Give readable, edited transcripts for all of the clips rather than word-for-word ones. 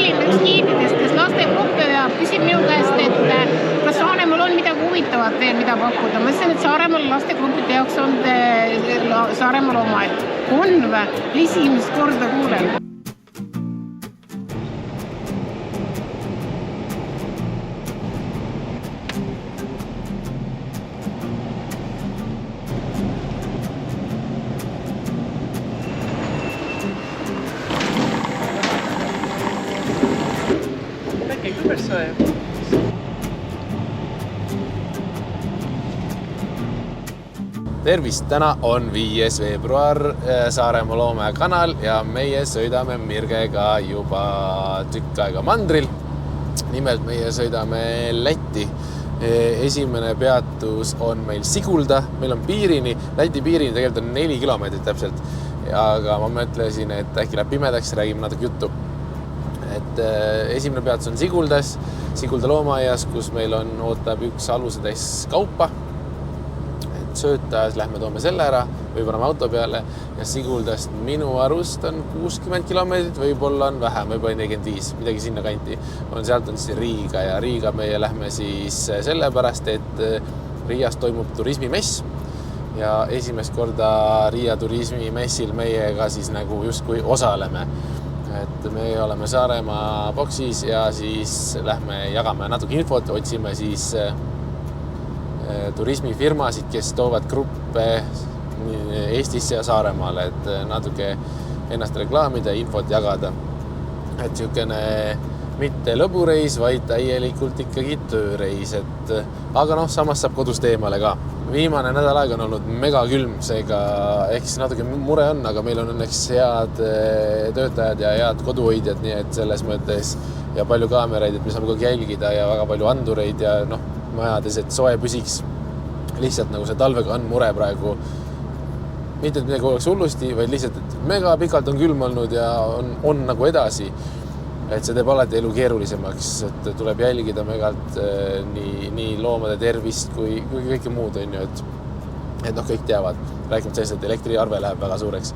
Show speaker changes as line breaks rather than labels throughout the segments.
Tallinna üks giididest, kes lastegruppe veab, küsib minu käest, et kas Saaremaal on midagi huvitavat veel, mida pakkuda. Ma ütlesin, et Saaremaal lastegruppide jaoks on Saaremaal omaette. On või? Esimest korda kuulen.
Tervist, täna on 5. veebruar Saaremaa Loome kanal ja meie sõidame Mirgega juba tükk aega mandril. Nimelt meie sõidame Lätti. Esimene peatus on meil Sigulda, meil on piirini, Läti piirini tegelikult on 4 kilomeetrit täpselt. Aga ma mõtlesin, et äkki läheb pimedaks, räägime natuke juttu. Esimene peatus on Siguldas, Sigulda loomaaias, kus meil ootab üks alusetäis kaupa. Söötas, lähme toome selle ära, või paneme auto peale ja Siguldast minu arust on 60 kilomeetrit, võib-olla on vähem, võib-olla 45, midagi sinna kanti. Sealt on siis Riiga ja Riiga meie lähme siis sellepärast, et Riias toimub turismimess ja esimest korda Riia turismimessil meiega siis nagu justkui osaleme. Et me oleme Saaremaa boksis ja siis lähme jagame natuke infot, otsime siis turismifirmasid, kes toovad gruppe Eestisse ja Saaremaale, et natuke ennast reklaamida ja infot jagada. Et niisugune mitte lõbureis, vaid täielikult ikkagi tööreis. Aga samas saab kodust eemale ka. Viimane nädal aega on olnud mega külm, seega ehk siis natuke mure on, aga meil on õnneks head töötajad ja head koduhoidjad, nii et selles mõttes ja palju kaameraid, et me saame kogu jälgida ja väga palju andureid ja majades, et soe püsiks. Lihtsalt nagu see talvega on mure praegu. Mitte, et midagi oleks hullusti, vaid lihtsalt, et mega pikalt on külm olnud ja on nagu edasi. Et see teeb alati elu keerulisemaks, et tuleb jälgida megalt nii loomade tervist kui kõike muud, et kõik teavad. Räägime sellest, et elektriarve läheb väga suureks.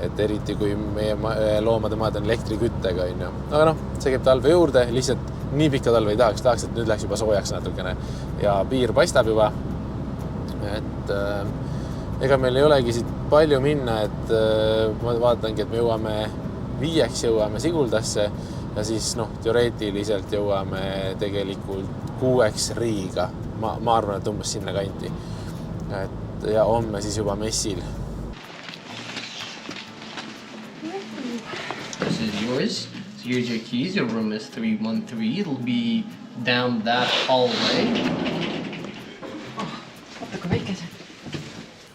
Et eriti kui meie loomade maad on elektriküttega. Aga see käib talve juurde, lihtsalt nii pikka talve ei tahaks, et nüüd läks juba soojaks natukene ja piir paistab juba. Et ega meil ei olegi siit palju minna, et ma vaatangi, et me jõuame 5 jõuame Siguldasse ja siis teoreetiliselt jõuame tegelikult 6 Riiga. Ma arvan, et umbes sinna kanti. Ja homme siis juba messil.
This is yours. So here's your keys. Your room is 313. It'll be down that hallway.
Vaatako väikese.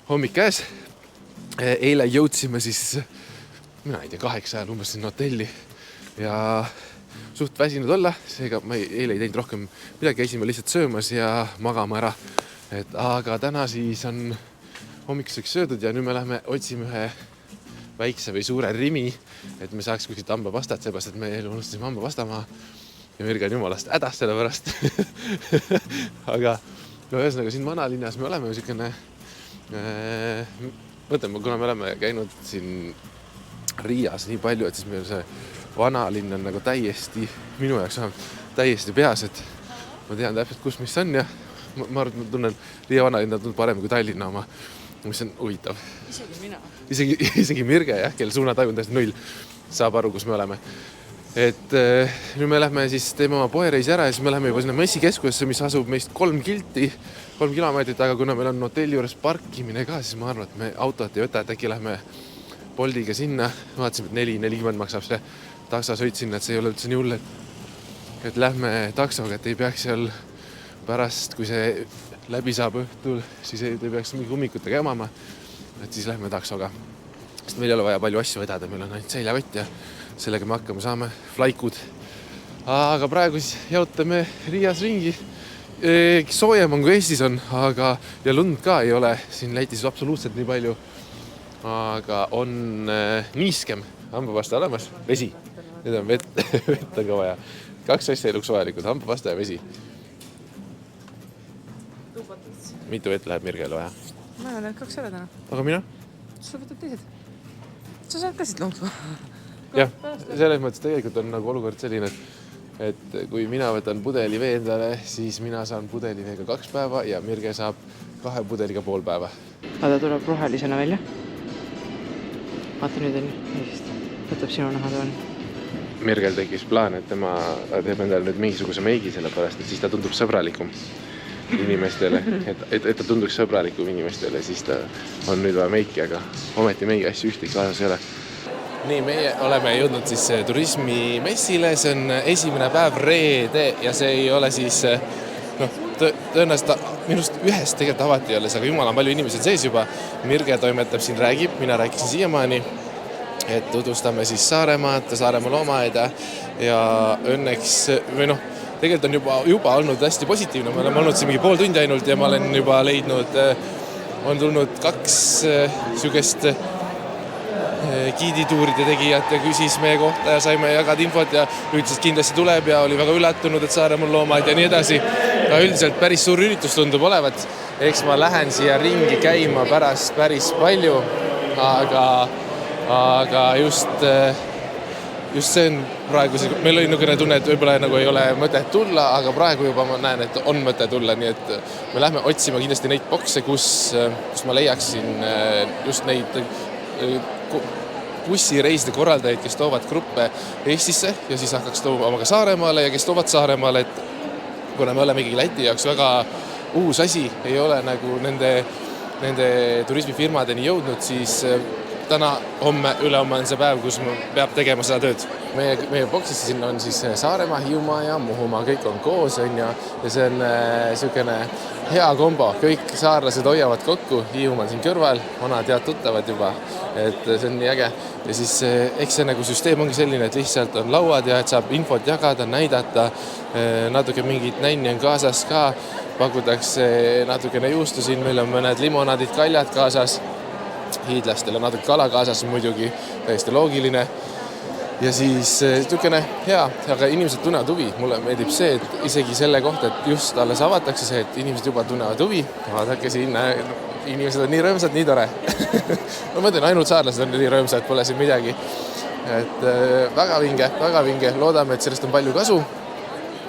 Hommik käes. Eile jõudsime siis, mina ei tea, 8 ajal umbes sinna hotelli ja suht väsinud olla. Seega ma eile ei teinud rohkem midagi, käisime lihtsalt söömas ja magama ära. Aga täna siis on hommikuseks söödud ja nüüd me lähme otsime ühe väikse või suure Rimi, et me saaks kuskilt hambapastat, seepärast, et me unustasime hambapasta maha ja Mirga on jumalast hädas selle pärast. Aga ühesõnaga siin vanalinnas me oleme niisugune, mõtleme, kuna me oleme käinud siin Riias nii palju, et siis meil see vanalinn on nagu täiesti, minu jaoks on täiesti peas, et ma tean täpselt, kus mis on ja ma arvan, et ma tunnen Riia vanalinn on parem kui Tallinna oma, mis on huvitav.
Isegi mina.
Isegi Mirge, jah, kelle suunataju on täiesti 0, saab aru, kus me oleme. Et nüüd me lähme siis teeme oma poereisi ära ja siis me lähme juba sinna messikeskusesse, mis asub meist 3 kilomeetrit, aga kuna meil on hotelli juures parkimine ka, siis ma arvan, et me autot ei võta, et äkki lähme Boltiga sinna. Vaatasime, et 4.40 maksab see taksasõit sinna, et see ei ole üldse nii hull, et lähme taksoga, et ei peaks seal pärast, kui see läbi saab õhtul, siis ei peaks mingi ummikutega jamama, et siis lähme taksoga. Sest meil ei ole vaja palju asju vedada, meil on ainult seljakott ja sellega me hakkama saame flaikud. Aga praegu siis jautame Riias ringi. Soojem on kui Eestis on, aga ja lund ka ei ole siin Lätis absoluutselt nii palju. Aga on niiskem, hambapasta olemas, vesi. Nüüd on vett ka vaja. 2 asja eluks vajalikud, hambapasta ja vesi. Mitu vett läheb Mirgele vaja?
Ma olen 2 ära täna.
Aga mina?
Sa võtad teised. Sa saad ka siit loomu.
jah, selles mõttes tegelikult on nagu olukord selline, et kui mina võtan pudeli vee endale, siis mina saan pudeli veega 2 päeva ja Mirge saab 2 pudeliga pool päeva.
Aga ta tuleb rohelisena välja. Vaata nüüd on just, võtab sinu nahatooni.
Mirgel tekkis plaan, et tema teeb endale nüüd mingisuguse meigi sellepärast, et siis ta tundub sõbralikum inimestele, et ta tunduks sõbralikum inimestele, siis ta on nüüd vaja meiki, aga ometi meigi asju ühtegi kaasas ei ole. Nii, meie oleme jõudnud siis turismimessile, see on esimene päev reede ja see ei ole siis, tõenäoliselt minust ühest tegelikult avati ei ole, aga jumala palju inimesi on sees juba. Mirge toimetab siin, räägib, mina rääkisin siiamaani, et tutvustame siis Saaremaad, Saaremaa loomaaeda ja õnneks, tegelikult on juba olnud hästi positiivne, me oleme olnud siin mingi pool tundi ainult ja ma olen juba leidnud, on tulnud 2 sugust giidituuride tegijat ja küsis meie kohta ja saime jagada infot ja ütles, et kindlasti tuleb ja oli väga üllatunud, et Saaremaal loomaaed ja nii edasi. Ja üldiselt päris suur üritus tundub olevat. Eks ma lähen siia ringi käima pärast päris palju, aga just see on praegu, meil oli niisugune tunne, et võib-olla nagu ei ole mõtet tulla, aga praegu juba ma näen, et on mõte tulla, nii et me lähme otsima kindlasti neid bokse, kus ma leiaksin just neid bussireiside korraldajaid, kes toovad gruppe Eestisse ja siis hakkaks tooma ka Saaremaale ja kes toovad Saaremaale, et kuna me oleme Läti jaoks väga uus asi, ei ole nagu nende turismifirmadeni jõudnud, siis täna, homme, ülehomme on see päev, kus peab tegema seda tööd. Meie boksisse siin on siis Saaremaa, Hiiumaa ja Muhumaa, kõik on koos ja see on niisugune hea kombo. Kõik saarlased hoiavad kokku, Hiiumaa on siin kõrval, vanad head tuttavad juba, et see on nii äge. Ja siis eks see nagu süsteem ongi selline, et lihtsalt on lauad ja et saab infot jagada, näidata, natuke mingit nänni on kaasas ka, pakutakse natukene juustu siin, meil on mõned limonaadid, kaljad kaasas, hiidlastele natuke kala kaasas muidugi, täiesti loogiline. Ja siis niisugune hea, aga inimesed tunnevad huvi. Mulle meeldib see, et isegi selle kohta, et just alles avatakse see, et inimesed juba tunnevad huvi. Vaadake siin, inimesed on nii rõõmsad, nii tore. Ma mõtlen, ainult saarlased on nii rõõmsad, pole siin midagi. Et väga vinge. Loodame, et sellest on palju kasu.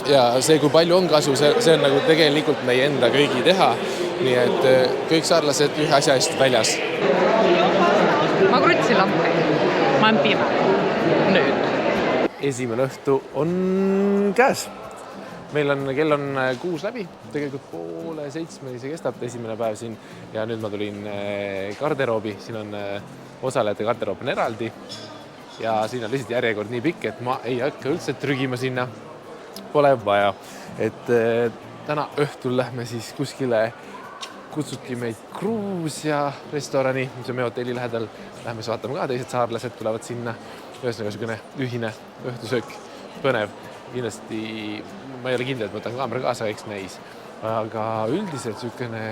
Ja see, kui palju on kasu, see on nagu tegelikult meie enda kõigi teha. Nii et kõik saarlased ühe asja eest väljas.
Ma krutsin lampi. Ma olen pime. Nüüd.
Esimene õhtu on käes. Kell on 6 läbi, tegelikult 6:30 see kestab esimene päev siin ja nüüd ma tulin garderoobi, siin on osalejate garderoob on eraldi ja siin on lihtsalt järjekord nii pikk, et ma ei hakka üldse trügima sinna, pole vaja. Et täna õhtul lähme siis kuskile, kutsuti meid Gruusia restorani, mis on meie hotelli lähedal, lähme vaatame ka, teised saarlased tulevad sinna, ühesõnaga niisugune ühine õhtusöök, põnev. Kindlasti ma ei ole kindel, et ma võtan kaamera kaasa, eks näis. Aga üldiselt niisugune,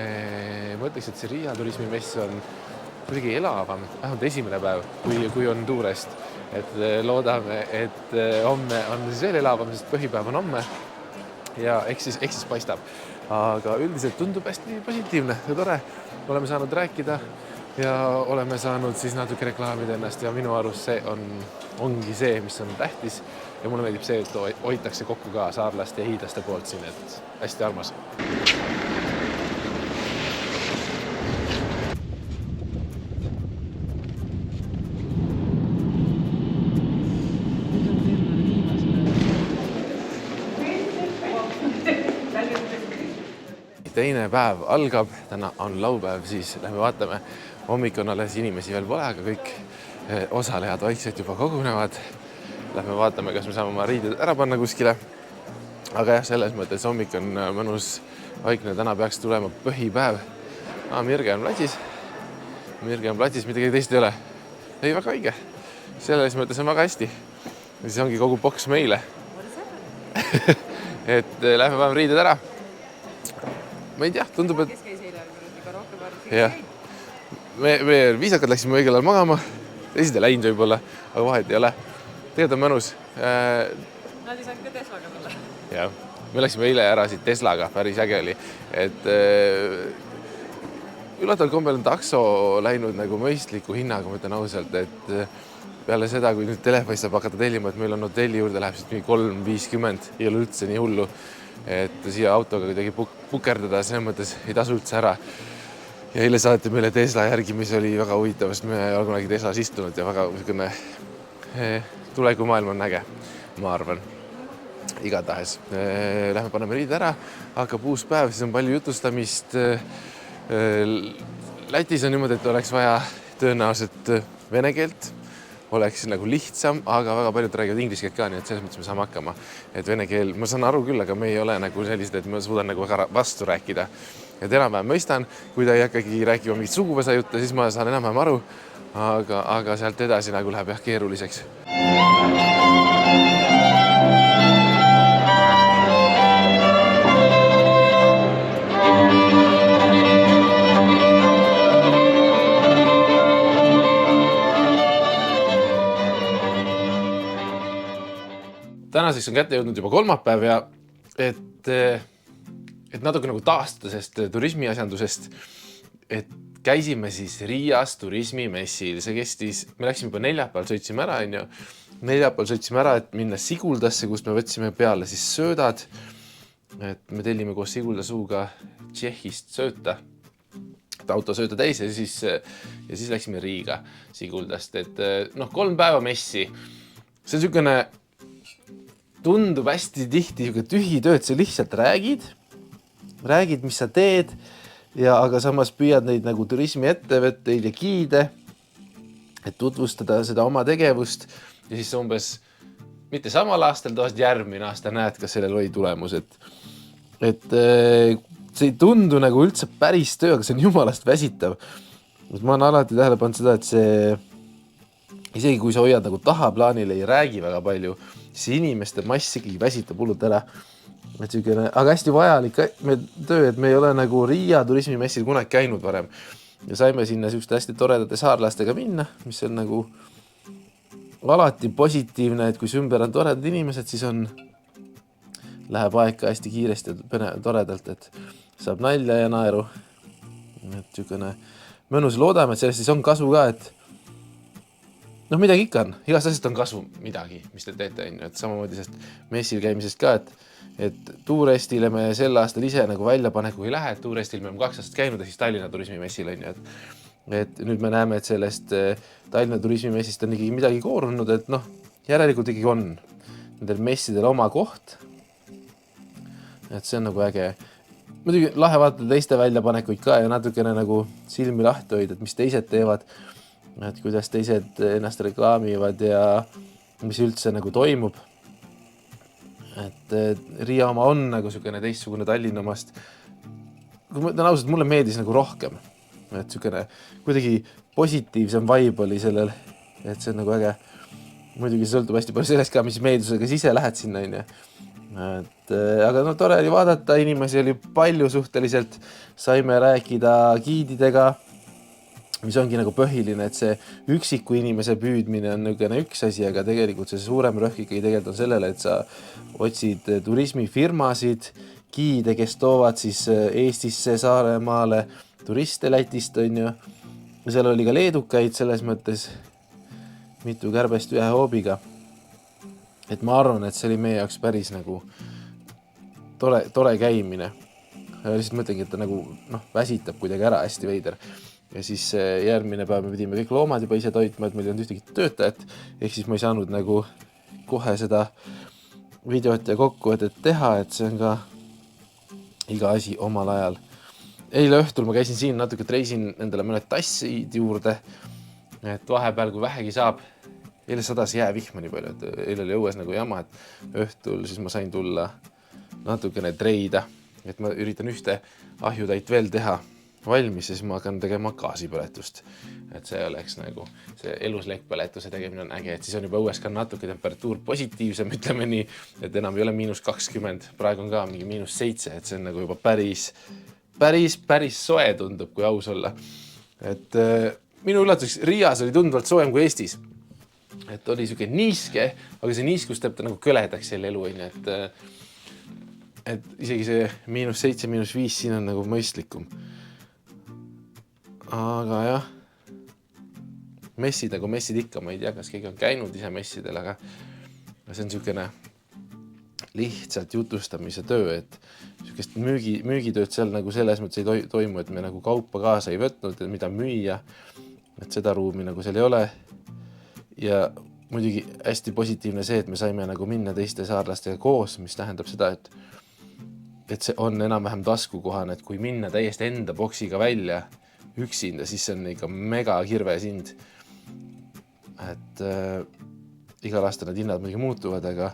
ma ütleks, et see Riia turismimess on kuidagi elavam, vähemalt esimene päev, kui on Tuurest. Et loodame, et homme on siis veel elavam, sest põhipäev on homme ja eks siis paistab. Aga üldiselt tundub hästi positiivne ja tore. Oleme saanud rääkida ja oleme saanud siis natuke reklaamida ennast ja minu arust see ongi see, mis on tähtis. Ja mulle meeldib see, et hoitakse kokku ka saarlaste ja hiidlaste poolt siin, et hästi armas. Teine päev algab, täna on laupäev, siis lähme vaatame, hommik on alles, inimesi veel pole, aga kõik osalejad vaikselt juba kogunevad. Lähme vaatame, kas me saame oma riided ära panna kuskile. Aga jah, selles mõttes hommik on mõnus vaikne, täna peaks tulema põhipäev. Mirge on platsis, midagi teist ei ole. Ei, väga õige. Selles mõttes on väga hästi. Ja siis ongi kogu boks meile. Et lähme vaatame riided ära. Ma ei tea, tundub, et... Jah. Me viisakad läksime õigel ajal magama, teised ei läinud võib-olla, aga vahet ei ole. Tegelikult on mõnus.
Nad ei saanud ka Teslaga tulla.
Jah, me läksime eile ära siit Teslaga, päris äge oli. Et üllataval kombel on takso läinud nagu mõistliku hinnaga, ma ütlen ausalt, et peale seda, kui nüüd telefoni saab hakata tellima, et meil on hotelli juurde läheb siis mingi 3.50, ei ole üldse nii hullu, et siia autoga kuidagi pukerdada, selles mõttes ei tasu üldse ära. Ja eile saati meile Tesla järgi, mis oli väga huvitav, sest me ei ole kunagi Teslas istunud ja väga tulevikumaailm on äge, ma arvan. Igatahes. Lähme paneme riid ära, hakkab uus päev, siis on palju jutustamist. Lätis on niimoodi, et oleks vaja tõenäoliselt vene keelt, oleks nagu lihtsam, aga väga paljud räägivad inglise keelt ka, nii et selles mõttes me saame hakkama. Et vene keel, ma saan aru küll, aga me ei ole nagu sellised, et ma suudan nagu väga vastu rääkida. Et enam-vähem mõistan, kui ta ei hakkagi rääkima mingit suguvõsa jutte, siis ma saan enam-vähem aru, aga sealt edasi nagu läheb jah keeruliseks. Tänaseks on kätte jõudnud juba kolmapäev ja et natuke nagu taastada sest turismiasjandusest, et käisime siis Riias turismimessil. See kestis, me läksime juba neljapäeval, sõitsime ära, neljapäeval sõitsime ära, et minna Siguldasse, kust me võtsime peale siis söödad. Et me tellime koos Sigulda suuga Tšehhist sööta, autosööta täis ja siis läksime Riiga Siguldast. Et 3 päeva messi. See on niisugune tundub hästi tihti tühi töö, et sa lihtsalt räägid, mis sa teed, aga samas püüad neid nagu turismiettevõtteid ja giide, et tutvustada seda oma tegevust ja siis umbes mitte samal aastal, tavaliselt järgmine aasta näed, kas sellel oli tulemus. Et see ei tundu nagu üldse päris töö, aga see on jumalast väsitav. Ma olen alati tähele pannud seda, et see isegi kui sa hoiad nagu tahaplaanile ei räägi väga palju, siis inimeste mass ikkagi väsitab hullult ära. Aga hästi vajalik töö, et me ei ole nagu Riia turismimessil kunagi käinud varem. Ja saime sinna selliste hästi toredate saarlastega minna, mis on nagu alati positiivne, et kui ümber on toredad inimesed, siis läheb aeg ka hästi kiiresti ja toredalt, et saab nalja ja naeru. Et mõnus, loodame, et sellest siis on kasu ka, et midagi ikka on. Igast asjast on kasu midagi, mis te teete. Et samamoodi sest messil käimisest ka, et Tuurestile me sel aastal ise nagu väljapaneku ei lähe, et Tuurestil me oleme 2 aastat käinud ja siis Tallinna turismimessil on. Et nüüd me näeme, et sellest Tallinna turismimessist on ikkagi midagi koorunud, et järelikult ikkagi on nendel messidel oma koht. Et see on nagu äge. Muidugi lahe vaadata teiste väljapanekuid ka ja natukene nagu silmi lahti hoida, et mis teised teevad, et kuidas teised ennast reklaamivad ja mis üldse nagu toimub. Et Riia oma on nagu niisugune teistsugune Tallinna omast. Kui ma ütlen ausalt, mulle meeldis nagu rohkem. Et niisugune kuidagi positiivsem vibe oli sellel, et see on nagu äge. Muidugi see sõltub hästi palju sellest ka, mis meeldusega ise lähed sinna. Aga tore oli vaadata, inimesi oli palju suhteliselt, saime rääkida giididega, mis ongi nagu põhiline, et see üksiku inimese püüdmine on üks asi, aga tegelikult see suurem rõhk ikkagi tegelikult on sellele, et sa otsid turismifirmasid, giide, kes toovad siis Eestisse, Saaremaale, turiste Lätist on ju. Seal oli ka leedukaid selles mõttes mitu kärbest ühe hoobiga. Et ma arvan, et see oli meie jaoks päris nagu tore käimine. Lihtsalt mõtlengi, et ta nagu väsitab kuidagi ära hästi veider. Ja siis järgmine päev me pidime kõik loomad juba ise toitma, et meil ei olnud ühtegi töötajat. Ehk siis ma ei saanud nagu kohe seda videot ja kokkuvõtet teha, et see on ka iga asi omal ajal. Eile õhtul ma käisin siin natuke treisin endale mõned tassid juurde, et vahepeal kui vähegi saab. Eile sadas jäävihma nii palju, et eile oli õues nagu jama, et õhtul siis ma sain tulla natukene treida, et ma üritan ühte ahjutäit veel teha valmis, siis ma hakkan tegema gaasipõletust. Et see oleks nagu, see eluslekkpõletuse tegemine on äge, et siis on juba õues ka natuke temperatuur positiivsem, ütleme nii, et enam ei ole -20, praegu on ka mingi -7, et see on nagu juba päris soe tundub, kui aus olla. Et minu üllatuseks Riias oli tunduvalt soojem kui Eestis. Et oli niisugune niiske, aga see niiskus teeb ta nagu kõledaks selle elu, et isegi see -7, -5 siin on nagu mõistlikum. Aga jah, messid nagu messid ikka, ma ei tea, kas keegi on käinud ise messidel, aga see on niisugune lihtsalt jutustamise töö, et niisugust müügitööd seal nagu selles mõttes ei toimu, et me nagu kaupa kaasa ei võtnud, et mida müüa, et seda ruumi nagu seal ei ole. Ja muidugi hästi positiivne see, et me saime nagu minna teiste saarlastega koos, mis tähendab seda, et see on enam-vähem taskukohane, et kui minna täiesti enda boksiga välja üksinda, siis see on ikka mega kirves hind. Et igal aastal need hinnad muidugi muutuvad, aga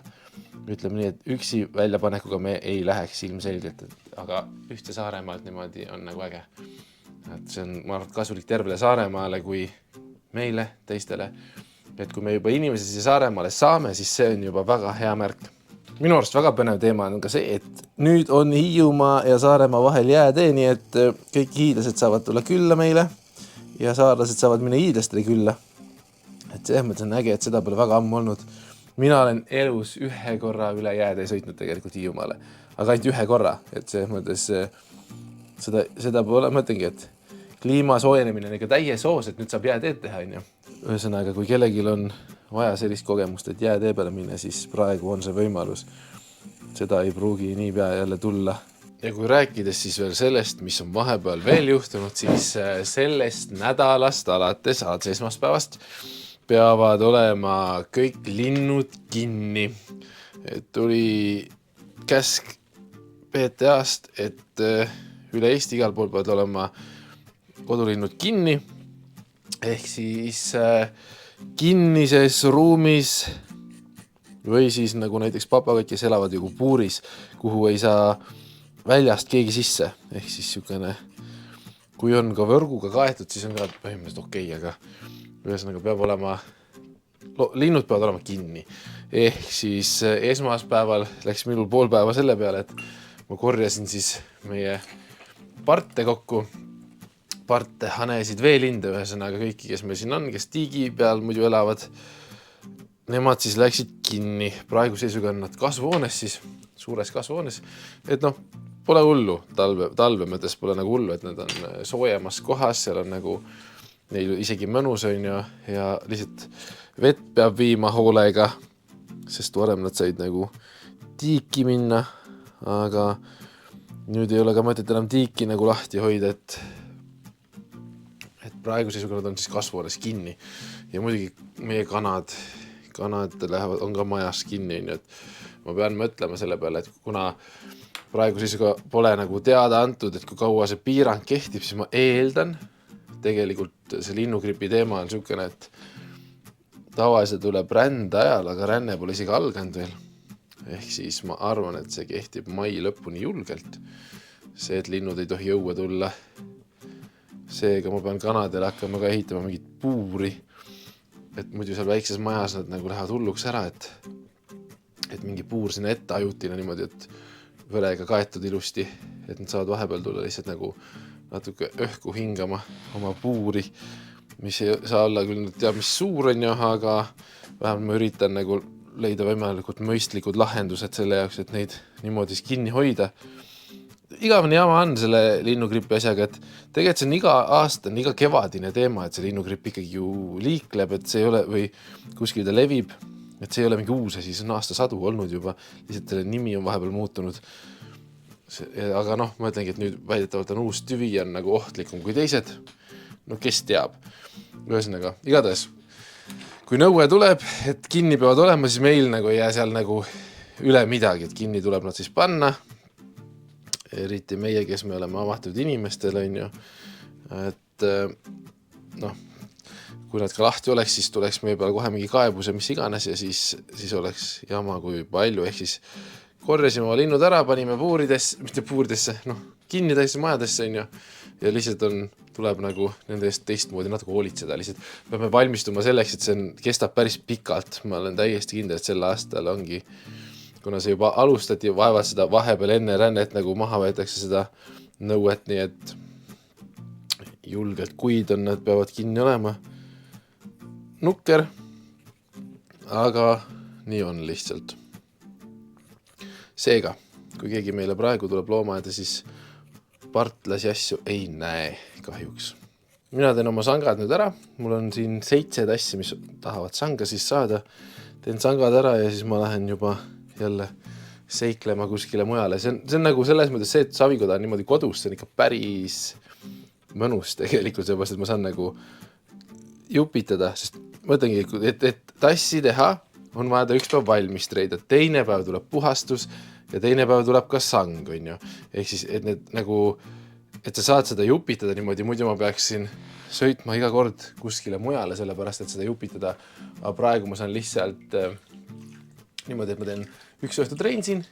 ütleme nii, et üksi väljapanekuga me ei läheks ilmselgelt, aga ühte Saaremaalt niimoodi on nagu äge. Et see on, ma arvan, kasulik tervele Saaremaale kui meile, teistele. Et kui me juba inimesi siia Saaremaale saame, siis see on juba väga hea märk. Minu arust väga põnev teema on ka see, et nüüd on Hiiumaa ja Saaremaa vahel jäätee, nii et kõik hiidlased saavad tulla külla meile ja saarlased saavad minna hiidlastele külla. Et selles mõttes on äge, et seda pole väga ammu olnud. Mina olen elus ühe korra üle jäätee sõitnud tegelikult Hiiumaale, aga ainult ühe korra, et selles mõttes seda pole, mõtlengi, et kliima soojenemine on ikka täies hoos, et nüüd saab jääteed teha, on ju. Ühesõnaga, kui kellelgi on vaja sellist kogemust, et jäätee peale minna, siis praegu on see võimalus. Seda ei pruugi niipea jälle tulla. Ja kui rääkides siis veel sellest, mis on vahepeal veel juhtunud, siis sellest nädalast alates esmaspäevast peavad olema kõik linnud kinni. Et tuli käsk PTA-st, et üle Eesti igal pool peavad olema kodulinnud kinni. Ehk siis kinnises ruumis või siis nagu näiteks papagad, kes elavad nagu puuris, kuhu ei saa väljast keegi sisse. Ehk siis niisugune, kui on ka võrguga kaetud, siis on ka põhimõtteliselt okei, aga ühesõnaga peab olema, linnud peavad olema kinni. Ehk siis esmaspäeval läks minul pool päeva selle peale, et ma korjasin siis meie parte kokku, parte, hanesid, veelinde, ühesõnaga kõiki, kes meil siin on, kes tiigi peal muidu elavad, nemad siis läksid kinni. Praegu seisuga on nad kasvuhoones siis, suures kasvuhoones, et noh, pole hullu, talve mõttes pole nagu hullu, et nad on soojemas kohas, seal on nagu neil isegi mõnus on ja lihtsalt vett peab viima hoolega, sest varem nad said nagu tiiki minna, aga nüüd ei ole ka mõtet enam tiiki nagu lahti hoida, et praegu seisuga nad on siis kasvuhoones kinni ja muidugi meie kanad lähevad, on ka majas kinni, et ma pean mõtlema selle peale, et kuna praegu seisuga pole nagu teada antud, et kui kaua see piirang kehtib, siis ma eeldan, tegelikult see linnugripi teema on niisugune, et tavaliselt tuleb rände ajal, aga ränne pole isegi alganud veel. Ehk siis ma arvan, et see kehtib mai lõpuni julgelt. See, et linnud ei tohi õue tulla. Seega ma pean kanadele hakkama ka ehitama mingit puuri, et muidu seal väikses majas nad nagu lähevad hulluks ära, et mingi puur sinna ette ajutine niimoodi, et verega kaetud ilusti, et nad saavad vahepeal tulla lihtsalt nagu natuke õhku hingama oma puuri, mis ei saa olla küll teab, mis suur on, aga vähemalt ma üritan nagu leida võimalikult mõistlikud lahendused selle jaoks, et neid niimoodi kinni hoida. Igavene jama on selle linnugripi asjaga, et tegelikult see on iga aasta, iga kevadine teema, et see linnugripp ikkagi ju liikleb, et see ei ole, või kuskil ta levib, et see ei ole mingi uus asi, see on aastasadu olnud juba, lihtsalt selle nimi on vahepeal muutunud. Aga noh, ma ütlengi, et nüüd väidetavalt on uus tüvi, on nagu ohtlikum kui teised. No kes teab. Ühesõnaga, igatahes, kui nõue tuleb, et kinni peavad olema, siis meil nagu ei jää seal nagu üle midagi, et kinni tuleb nad siis panna. Eriti meie, kes me oleme avatud inimestel, on ju. Et noh, kui nad ka lahti oleks, siis tuleks meie peale kohe mingi kaebuse, mis iganes, ja siis oleks jama kui palju, ehk siis korjasime oma linnud ära, panime puuridesse, mitte puuridesse, kinni täiesti majadesse, on ju, ja lihtsalt tuleb nagu nende eest teistmoodi natuke hoolitseda, lihtsalt peame valmistuma selleks, et see kestab päris pikalt. Ma olen täiesti kindel, et sel aastal ongi, kuna see juba alustati, vaevalt seda vahepeal enne rännet nagu maha võetakse seda nõuet, nii et julgelt kuid on, nad peavad kinni olema. Nukker, aga nii on lihtsalt. Seega, kui keegi meile praegu tuleb loomaeda, siis partlasi asju ei näe kahjuks. mina teen oma sangad nüüd ära, mul on siin 7 tassi, mis tahavad sanga siis saada. Teen sangad ära ja siis ma lähen juba jälle seiklema kuskile mujale. See on nagu selles mõttes see, et savikoda on niimoodi kodus, see on ikka päris mõnus tegelikult, seepärast, et ma saan nagu jupitada, sest ma mõtlengi, et tassi teha on vaja ta üks päev valmis treida, teine päev tuleb puhastus ja teine päev tuleb ka sang, on ju. Ehk siis, et need nagu, et sa saad seda jupitada niimoodi, muidu ma peaksin sõitma iga kord kuskile mujale, sellepärast, et seda jupitada. Aga praegu ma saan lihtsalt niimoodi, et ma teen üks õhtu treensin,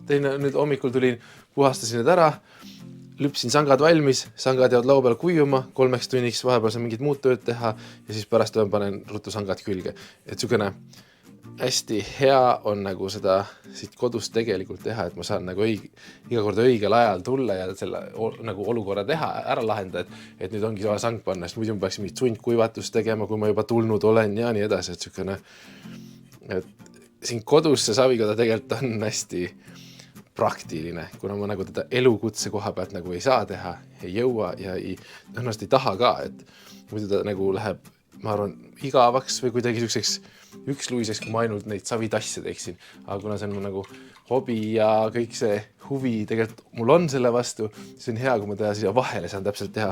teine nüüd hommikul tulin, puhastasin need ära, lüpsin sangad valmis, sangad jäävad laua peal kuivuma, 3 tunniks vahepeal saan mingit muud tööd teha ja siis pärast panen ruttu sangad külge. Et sükene hästi hea on nagu seda siit kodust tegelikult teha, et ma saan nagu iga kord õigel ajal tulla ja selle nagu olukorra teha, ära lahendada, et nüüd ongi vaja sang panna, sest muidu ma peaks mingit sundkuivatust tegema, kui ma juba tulnud olen ja nii edasi, et sükene, et siin kodus see savikoda tegelikult on hästi praktiline, kuna ma nagu teda elukutse koha pealt nagu ei saa teha, ei jõua ja tõenäoliselt ei taha ka, et muidu ta nagu läheb, ma arvan, igavaks või kuidagi selliseks üksluiseks, kui ma ainult neid savitasse teeksin. Aga kuna see on nagu hobi ja kõik see huvi tegelikult mul on selle vastu, siis on hea, kui ma teha siia vahele saan täpselt teha.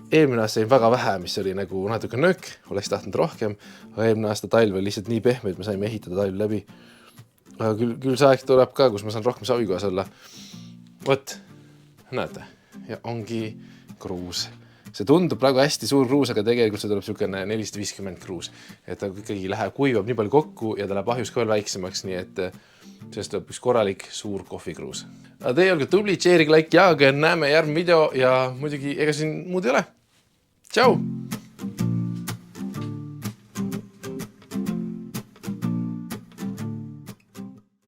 Eelmine aasta sain väga vähe, mis oli nagu natuke nöök, oleks tahtnud rohkem, aga eelmine aasta talv oli lihtsalt nii pehme, et me saime ehitada talv läbi. Aga küll see aeg tuleb ka, kus ma saan rohkem savikojas olla. Vot, näete, ja ongi kruus. See tundub praegu hästi suur kruus, aga tegelikult see tuleb selline 450 kruus. Et ta ikkagi läheb, kuivab nii palju kokku ja ta läheb ahjus ka veel väiksemaks, nii et sellest tuleb üks korralik suur kohvikruus. Aga teie olge tubli, cheeriga like ja näeme järgmine video ja muidugi ega siin muud ei ole. Tšau!